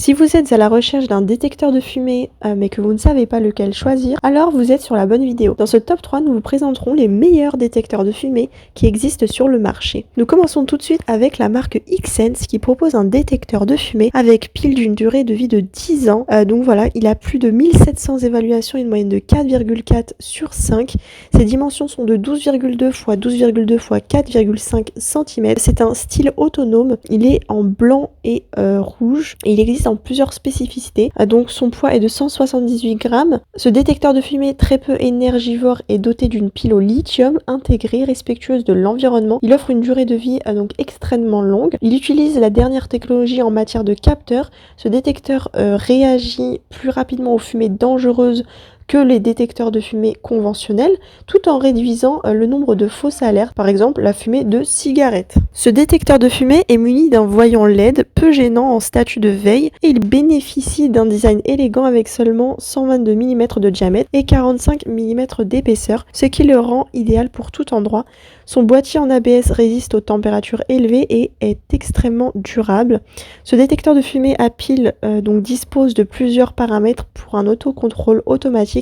Si vous êtes à la recherche d'un détecteur de fumée, mais que vous ne savez pas lequel choisir, alors vous êtes sur la bonne vidéo. Dans ce top 3, nous vous présenterons les meilleurs détecteurs de fumée qui existent sur le marché. Nous commençons tout de suite avec la marque Xsense qui propose un détecteur de fumée avec pile d'une durée de vie de 10 ans. Donc voilà, il a plus de 1700 évaluations et une moyenne de 4,4 sur 5. Ses dimensions sont de 12,2 x 12,2 x 4,5 cm. C'est un style autonome, il est en blanc et rouge et il existe en plusieurs spécificités. Donc son poids est de 178 grammes. Ce détecteur de fumée très peu énergivore est doté d'une pile au lithium intégrée, respectueuse de l'environnement. Il offre une durée de vie donc extrêmement longue. Il utilise la dernière technologie en matière de capteur. Ce détecteur réagit plus rapidement aux fumées dangereuses que les détecteurs de fumée conventionnels, tout en réduisant le nombre de fausses alertes, par exemple la fumée de cigarette. Ce détecteur de fumée est muni d'un voyant LED peu gênant en statut de veille et il bénéficie d'un design élégant avec seulement 122 mm de diamètre et 45 mm d'épaisseur, ce qui le rend idéal pour tout endroit. Son boîtier en ABS résiste aux températures élevées et est extrêmement durable. Ce détecteur de fumée à pile donc dispose de plusieurs paramètres pour un autocontrôle automatique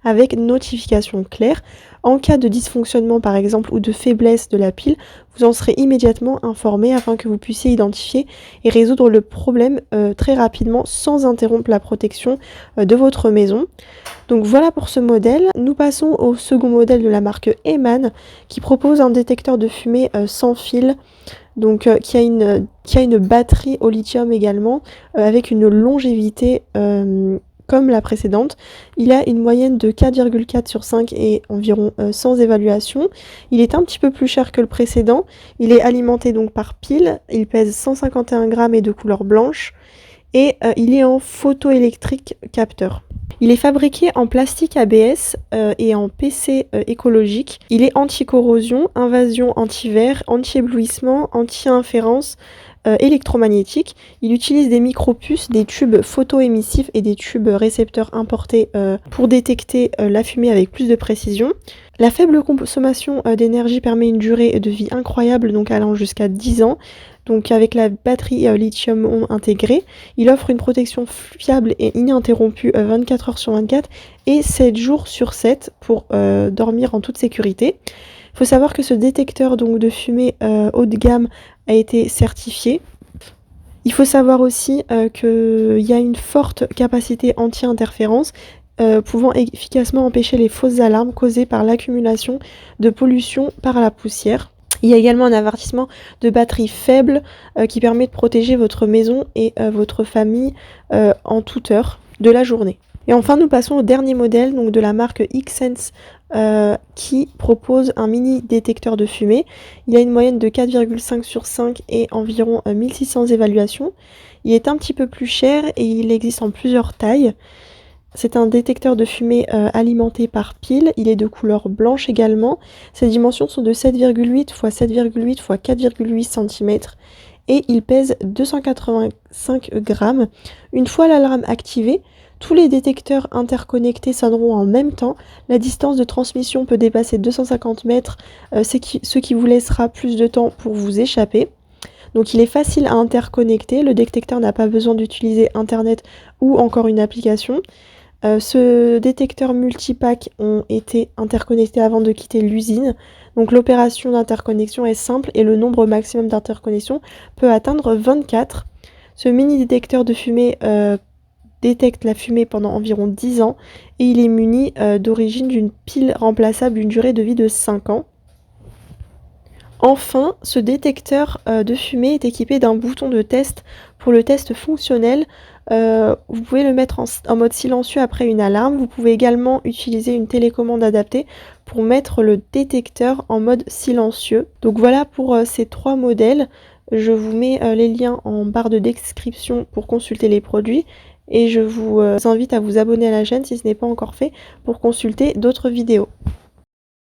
avec notification claire. En cas de dysfonctionnement par exemple ou de faiblesse de la pile, vous en serez immédiatement informé afin que vous puissiez identifier et résoudre le problème très rapidement sans interrompre la protection de votre maison. Donc voilà pour ce modèle. Nous passons au second modèle de la marque Eman qui propose un détecteur de fumée sans fil. Donc qui a une batterie au lithium également avec une longévité comme la précédente. Il a une moyenne de 4,4 sur 5 et environ 100 évaluations. Il est un petit peu plus cher que le précédent. Il est alimenté donc par pile. Il pèse 151 grammes et de couleur blanche. Et il est en photoélectrique capteur. Il est fabriqué en plastique ABS et en PC écologique. Il est anti-corrosion, invasion anti-verre, anti-éblouissement, anti-inférence, électromagnétique. Il utilise des micro-puces, des tubes photoémissifs et des tubes récepteurs importés pour détecter la fumée avec plus de précision. La faible consommation d'énergie permet une durée de vie incroyable, donc allant jusqu'à 10 ans. Donc avec la batterie lithium intégrée, il offre une protection fiable et ininterrompue 24 heures sur 24 et 7 jours sur 7 pour dormir en toute sécurité. Il faut savoir que ce détecteur donc, de fumée haut de gamme a été certifié. Il faut savoir aussi qu'il y a une forte capacité anti-interférence pouvant efficacement empêcher les fausses alarmes causées par l'accumulation de pollution par la poussière. Il y a également un avertissement de batterie faible qui permet de protéger votre maison et votre famille en toute heure de la journée. Et enfin, nous passons au dernier modèle donc de la marque Xsense qui propose un mini détecteur de fumée. Il a une moyenne de 4,5 sur 5 et environ 1600 évaluations. Il est un petit peu plus cher et il existe en plusieurs tailles. C'est un détecteur de fumée alimenté par pile, il est de couleur blanche également. Ses dimensions sont de 7,8 x 7,8 x 4,8 cm et il pèse 285 grammes. Une fois l'alarme activée, tous les détecteurs interconnectés sonneront en même temps. La distance de transmission peut dépasser 250 mètres, ce qui vous laissera plus de temps pour vous échapper. Donc il est facile à interconnecter, le détecteur n'a pas besoin d'utiliser internet ou encore une application. Ce détecteur multipack ont été interconnectés avant de quitter l'usine. Donc l'opération d'interconnexion est simple et le nombre maximum d'interconnexions peut atteindre 24. Ce mini détecteur de fumée détecte la fumée pendant environ 10 ans et il est muni d'origine d'une pile remplaçable d'une durée de vie de 5 ans. Enfin, ce détecteur de fumée est équipé d'un bouton de test pour le test fonctionnel. Vous pouvez le mettre en mode silencieux après une alarme. Vous pouvez également utiliser une télécommande adaptée pour mettre le détecteur en mode silencieux. Donc voilà pour ces 3 modèles. Je vous mets les liens en barre de description pour consulter les produits. Et je vous invite à vous abonner à la chaîne si ce n'est pas encore fait pour consulter d'autres vidéos.